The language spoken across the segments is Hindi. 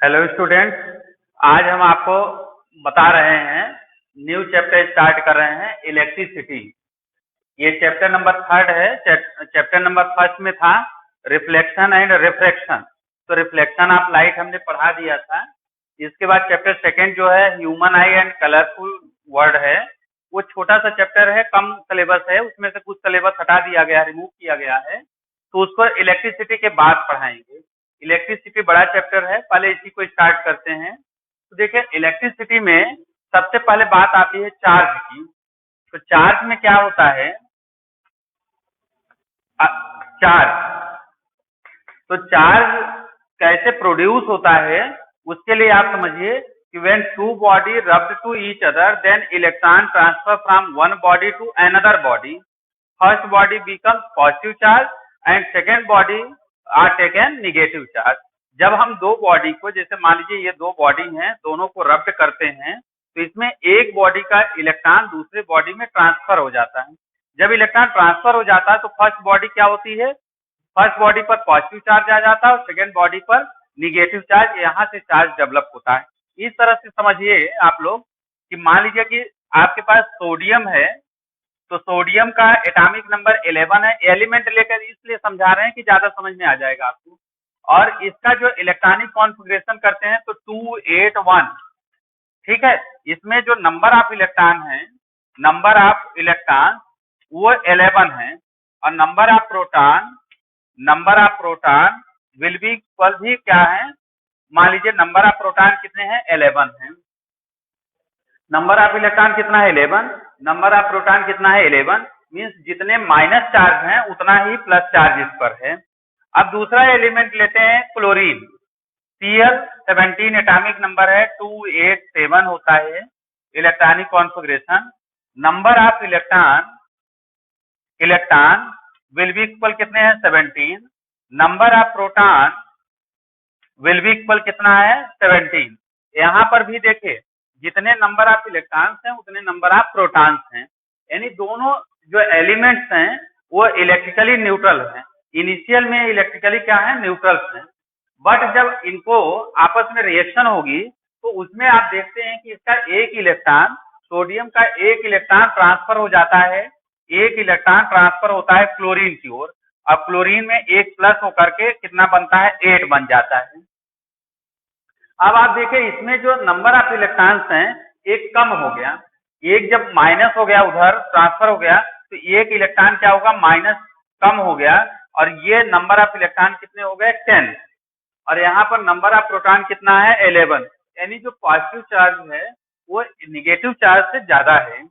हेलो स्टूडेंट्स, आज हम आपको बता रहे हैं न्यू चैप्टर स्टार्ट कर रहे हैं इलेक्ट्रिसिटी। ये चैप्टर नंबर 3 है। चैप्टर नंबर 1 में था रिफ्लेक्शन एंड रिफ्रैक्शन। तो रिफ्लेक्शन ऑफ लाइट हमने पढ़ा दिया था। इसके बाद चैप्टर 2 जो है human I and colourful word है। वो छोटा सा चैप्टर है, कम सिलेबस है, उसमें से कुछ सिलेबस हटा दिया गया, रिमूव किया गया है, तो उसको इलेक्ट्रिसिटी के बाद पढ़ाएंगे। इलेक्ट्रिसिटी बड़ा चैप्टर है, पहले इसी को स्टार्ट करते हैं। तो देखिए, इलेक्ट्रिसिटी में सबसे पहले बात आती है चार्ज की। तो चार्ज में क्या होता है? चार्ज, तो चार्ज कैसे प्रोड्यूस होता है उसके लिए आप समझिए कि when two body rubbed to each other then electron transfer from one body to another body. First body becomes positive charge and second body are taken negative charge. जब हम दो बॉडी को, जैसे मान लीजिए ये दो बॉडी हैं, दोनों को रब्ड करते हैं, तो इसमें एक बॉडी का इलेक्ट्रॉन दूसरे बॉडी में ट्रांसफर हो जाता है। जब इलेक्ट्रॉन ट्रांसफर हो जाता है तो फर्स्ट बॉडी क्या होती है? फर्स्ट बॉडी पर पॉजिटिव चार्ज आ जाता है और सेकेंड बॉडी पर निगेटिव चार्ज, यहाँ से चार्ज डेवलप होता है। इस तरह से समझिए आप लोग कि मान लीजिए कि आपके पास सोडियम है, तो सोडियम का एटॉमिक नंबर 11 है। एलिमेंट लेकर इसलिए समझा रहे हैं कि ज्यादा समझ में आ जाएगा आपको। और इसका जो इलेक्ट्रॉनिक कॉन्फ़िगरेशन करते हैं तो 281, ठीक है। इसमें जो नंबर ऑफ इलेक्ट्रॉन है, नंबर ऑफ इलेक्ट्रॉन वो 11 है, और number of proton will be equal भी क्या है? मान लीजिए नंबर ऑफ प्रोटॉन कितने हैं? 11 है। नंबर ऑफ इलेक्ट्रॉन कितना है? 11। नंबर ऑफ प्रोटॉन कितना है? 11। मींस जितने माइनस चार्ज हैं उतना ही प्लस चार्ज इस पर है। अब दूसरा एलिमेंट लेते हैं क्लोरीन। Cl17 एटॉमिक नंबर है, 287 होता है electronic configuration. Number of electron will be equal कितने हैं? 17। Number of proton will be equal कितना है? 17। यहाँ पर भी देखिए, जितने नंबर ऑफ इलेक्ट्रॉन्स हैं उतने नंबर ऑफ प्रोटॉन्स हैं। यानी दोनों जो एलिमेंट्स हैं वो इलेक्ट्रिकली न्यूट्रल हैं। इनिशियल में इलेक्ट्रिकली क्या है? न्यूट्रल्स हैं। बट जब इनको आपस में रिएक्शन होगी तो उसमें आप देखते हैं कि इसका एक इलेक्ट्रॉन, सोडियम का एक इलेक्ट्रॉन ट्रांसफर हो जाता है, एक इलेक्ट्रॉन ट्रांसफर होता है क्लोरीन की ओर। अब क्लोरीन में एक प्लस होकर के कितना बनता है? 8 बन जाता है। अब आप देखिए, इसमें जो नंबर ऑफ इलेक्ट्रॉन्स हैं एक कम हो गया। एक जब माइनस हो गया, उधर ट्रांसफर हो गया, तो एक इलेक्ट्रॉन क्या होगा? माइनस कम हो गया, और ये नंबर ऑफ इलेक्ट्रॉन कितने हो गए? 10। और यहाँ पर नंबर ऑफ प्रोटॉन कितना है? 11। यानी जो पॉजिटिव चार्ज है वो निगेटिव चार्ज से ज्यादा है।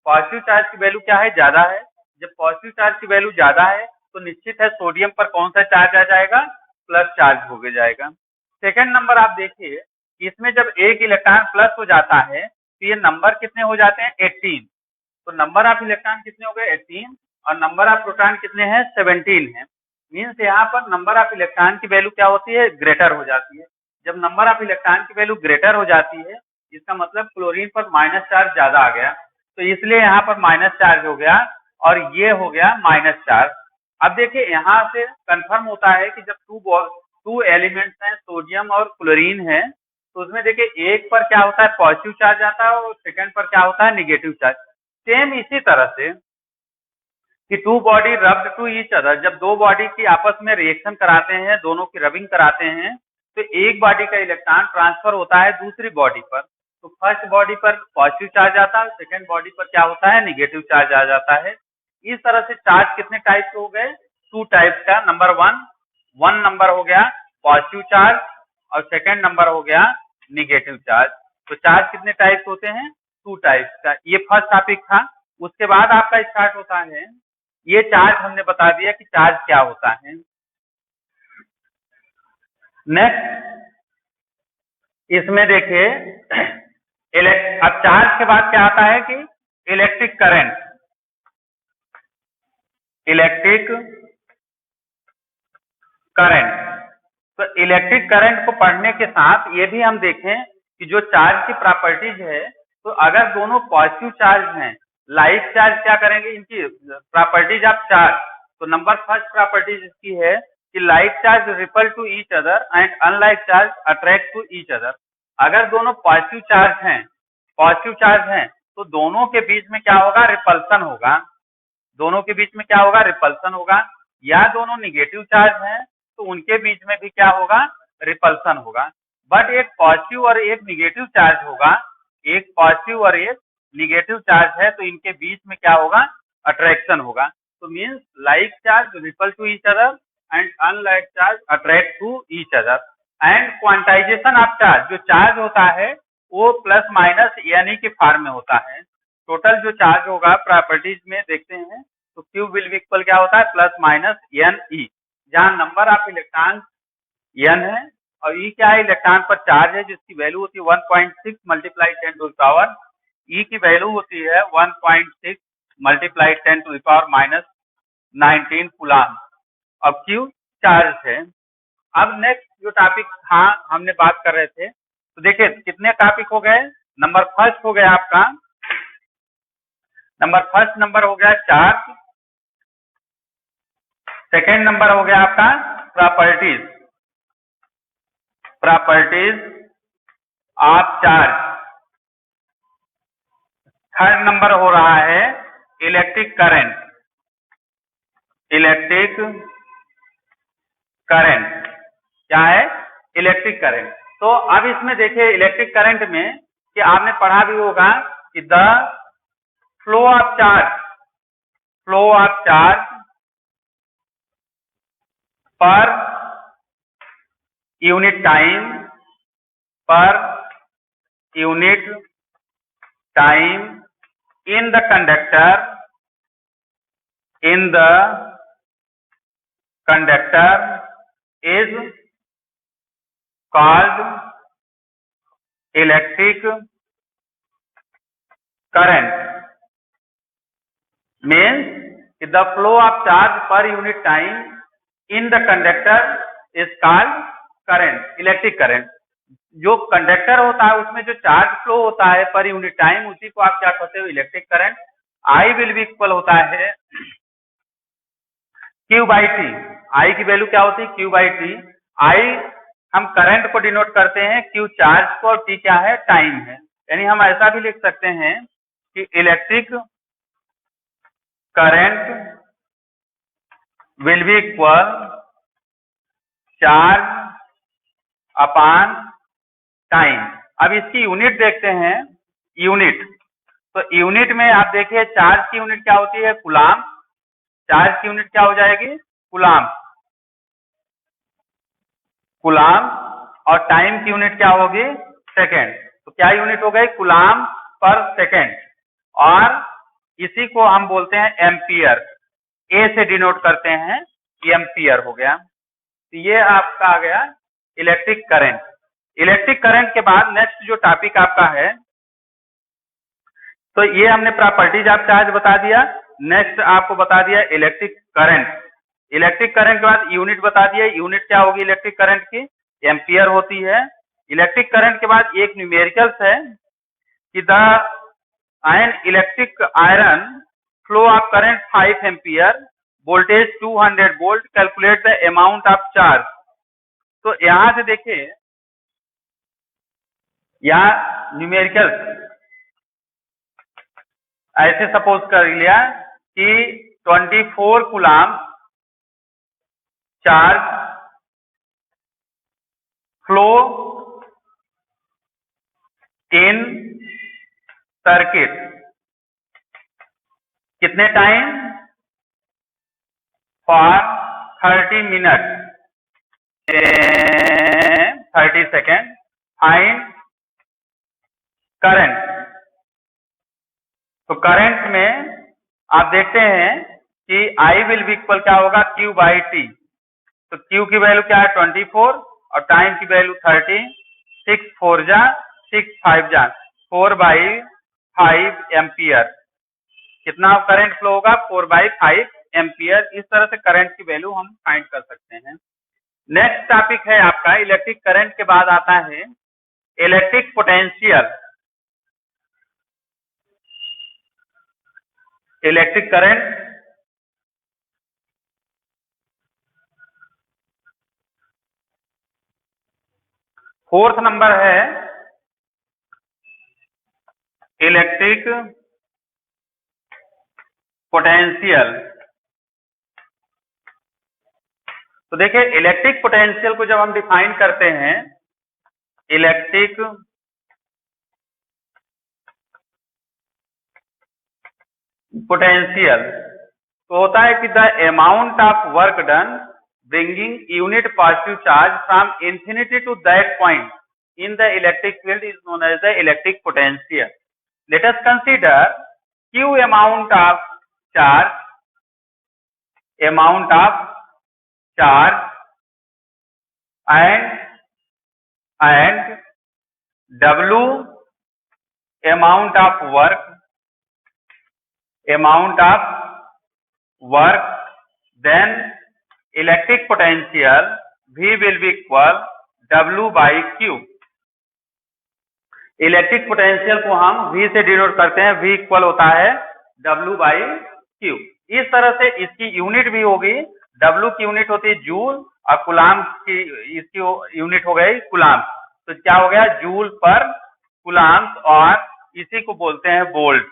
पॉजिटिव चार्ज की वैल्यू क्या है? ज्यादा है। जब पॉजिटिव चार्ज की वैल्यू ज्यादा है तो निश्चित है सोडियम पर कौन सा चार्ज आ जाएगा? प्लस चार्ज हो जाएगा। सेकेंड नंबर आप देखिए, इसमें जब एक इलेक्ट्रॉन प्लस हो जाता है तो ये नंबर कितने हो जाते हैं? 18। तो नंबर ऑफ इलेक्ट्रॉन कितने हो गए? 18। और नंबर ऑफ प्रोटॉन कितने हैं? 17 है। मीन्स यहाँ पर नंबर ऑफ इलेक्ट्रॉन की वैल्यू क्या होती है? ग्रेटर हो जाती है। जब नंबर ऑफ इलेक्ट्रॉन की वैल्यू ग्रेटर हो जाती है, इसका मतलब क्लोरीन पर माइनस चार्ज ज्यादा आ गया, तो इसलिए यहाँ पर माइनस चार्ज हो गया, और ये हो गया माइनस चार्ज। अब देखिए, यहाँ से कंफर्म होता है कि जब टू एलिमेंट्स हैं, सोडियम और क्लोरीन है, तो उसमें देखिए एक पर क्या होता है? पॉजिटिव चार्ज आता है, और सेकंड पर क्या होता है? Negative charge. सेम इसी तरह से कि two body rubbed to each other, जब दो बॉडी की आपस में रिएक्शन कराते हैं, दोनों की रबिंग कराते हैं, तो एक बॉडी का इलेक्ट्रॉन ट्रांसफर होता है दूसरी बॉडी पर। तो फर्स्ट बॉडी पर पॉजिटिव चार्ज आता है, सेकेंड बॉडी पर क्या होता है? निगेटिव चार्ज आ जाता है। इस तरह से चार्ज कितने टाइप के हो गए? 2 टाइप्स का। नंबर वन नंबर हो गया पॉजिटिव चार्ज, और सेकेंड नंबर हो गया निगेटिव चार्ज। तो चार्ज कितने टाइप्स होते हैं? 2 टाइप्स का। ये फर्स्ट टॉपिक था। उसके बाद आपका स्टार्ट होता है, ये चार्ज हमने बता दिया कि चार्ज क्या होता है। नेक्स्ट इसमें देखिए, अब चार्ज के बाद क्या आता है कि इलेक्ट्रिक करंट। तो इलेक्ट्रिक करंट को पढ़ने के साथ ये भी हम देखें कि जो चार्ज की प्रॉपर्टीज है, तो अगर दोनों पॉजिटिव चार्ज हैं, लाइक चार्ज क्या करेंगे? इनकी प्रॉपर्टीज ऑफ चार्ज, तो नंबर फर्स्ट प्रॉपर्टीज इसकी है कि like charge repel to each other and unlike charge attract to each other. अगर दोनों पॉजिटिव चार्ज हैं तो दोनों के बीच में क्या होगा, रिपल्सन होगा। दोनों के बीच में क्या होगा, रिपल्सन होगा। या दोनों निगेटिव चार्ज हैं तो उनके बीच में भी क्या होगा, रिपल्सन होगा। बट एक पॉजिटिव और एक निगेटिव चार्ज होगा, एक पॉजिटिव और एक निगेटिव चार्ज है तो इनके बीच में क्या होगा, अट्रैक्शन होगा। तो means like charge repel to each other and unlike charge attract to each other. And quantization of charge, जो चार्ज होता है वो प्लस माइनस यानी के फॉर्म में होता है। टोटल जो चार्ज होगा प्रॉपर्टीज में देखते हैं तो Q विल बी इक्वल क्या होता है, प्लस माइनस एन ई, जहां नंबर ऑफ इलेक्ट्रॉन n है और E क्या है, इलेक्ट्रॉन पर चार्ज है जिसकी वैल्यू होती है 1.6 multiply 10 to the power, E की वैल्यू होती है 1.6 multiply 10 to the power minus 19 coulomb. अब Q चार्ज है। अब नेक्स्ट जो टॉपिक हमने बात कर रहे थे, तो देखिए कितने टॉपिक हो गए। नंबर फर्स्ट हो गया आपका, नंबर हो गया चार्ज। सेकेंड नंबर हो गया आपका properties of charge. Third number हो रहा है इलेक्ट्रिक करंट। क्या है, इलेक्ट्रिक करंट। तो अब इसमें देखिए इलेक्ट्रिक करंट में कि आपने पढ़ा भी होगा कि the flow of charge per unit time in the conductor is called electric current। means the flow of charge per unit time in the conductor is called current, electric current। जो कंडक्टर होता है उसमें जो चार्ज फ्लो होता है पर यूनिट टाइम, उसी को आप क्या कहते हो, electric current. I will be equal होता है Q बाई टी। I की वैल्यू क्या होती है, Q बाई टी। I हम करंट को डिनोट करते हैं, Q चार्ज को, और T क्या है, टाइम है। यानी हम ऐसा भी लिख सकते हैं कि electric current will be equal charge upon time. अब इसकी यूनिट देखते हैं, यूनिट। तो यूनिट में आप देखिए चार्ज की यूनिट क्या होती है, कूलम। चार्ज की यूनिट क्या हो जाएगी, कूलम। और टाइम की यूनिट क्या होगी, सेकेंड। तो क्या यूनिट हो गई, कूलम पर सेकेंड। और इसी को हम बोलते हैं एम्पियर, ए से डिनोट करते हैं, एम्पियर हो गया। तो ये आपका आ गया इलेक्ट्रिक करंट। इलेक्ट्रिक करंट के बाद नेक्स्ट जो टॉपिक आपका है, तो ये हमने प्रॉपर्टीज ऑफ चार्ज बता दिया। नेक्स्ट आपको बता दिया इलेक्ट्रिक करंट। इलेक्ट्रिक करंट के बाद यूनिट बता दिया, यूनिट क्या होगी इलेक्ट्रिक करंट की, एम्पियर होती है। इलेक्ट्रिक करंट के बाद एक न्यूमेरिकल्स है कि the ion electric iron flow of current 5 ampere, voltage 200 volt, calculate the amount of charge. तो यहां से देखिए, यहाँ न्यूमेरिकल्स ऐसे सपोज कर लिया कि 24 coulomb charge flow in circuit, कितने time, for 30 minute 30 second. Find current. तो करंट में आप देखते हैं कि I विल बी इक्वल क्या होगा, Q बाई टी। तो Q की वैल्यू क्या है, 24, और टाइम की वैल्यू 30। 6 4 जा 6 5 जा 4/5 एम्पियर। कितना करंट फ्लो होगा, 4/5 एम्पियर। इस तरह से करंट की वैल्यू हम फाइंड कर सकते हैं। नेक्स्ट टॉपिक है आपका इलेक्ट्रिक करंट के बाद आता है electric potential. Electric current fourth number है इलेक्ट्रिक पोटेंशियल। तो देखिए इलेक्ट्रिक पोटेंशियल को जब हम डिफाइन करते हैं, इलेक्ट्रिक पोटेंशियल तो होता है कि the amount of work done bringing unit positive charge from infinity to that point in the electric field is known as the electric potential. Let us consider q amount of charge and w amount of work, then electric potential V will be equal W by Q। Electric potential को हम V से डिनोट करते हैं, V इक्वल होता है W by Q। इस तरह से इसकी यूनिट भी होगी, W की यूनिट होती है जूल और कूलाम्ब की इसकी यूनिट हो गई कूलाम्ब। तो क्या हो गया, जूल पर कूलाम्ब, और इसी को बोलते हैं वोल्ट।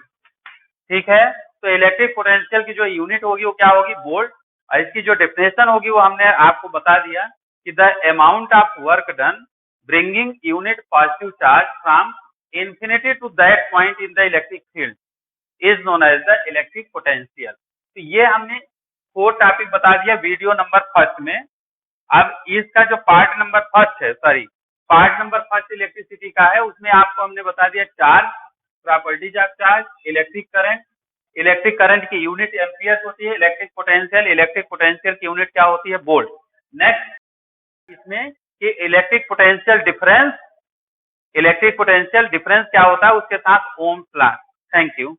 ठीक है, तो इलेक्ट्रिक पोटेंशियल की जो यूनिट होगी वो क्या होगी, वोल्ट, और इसकी जो डेफिनेशन होगी वो हमने आपको बता दिया कि the amount of work done bringing unit positive charge from infinity to that point in the electric field is known as the electric potential. तो ये हमने 4 टॉपिक बता दिया वीडियो नंबर फर्स्ट में। अब इसका जो पार्ट नंबर फर्स्ट इलेक्ट्रिसिटी का है, उसमें आपको हमने बता दिया charge, properties of charge, electric current की यूनिट एम्पियर होती है, इलेक्ट्रिक पोटेंशियल की यूनिट क्या होती है, वोल्ट। नेक्स्ट इसमें कि इलेक्ट्रिक पोटेंशियल डिफरेंस क्या होता है, उसके साथ ओम्स लॉ। Thank you.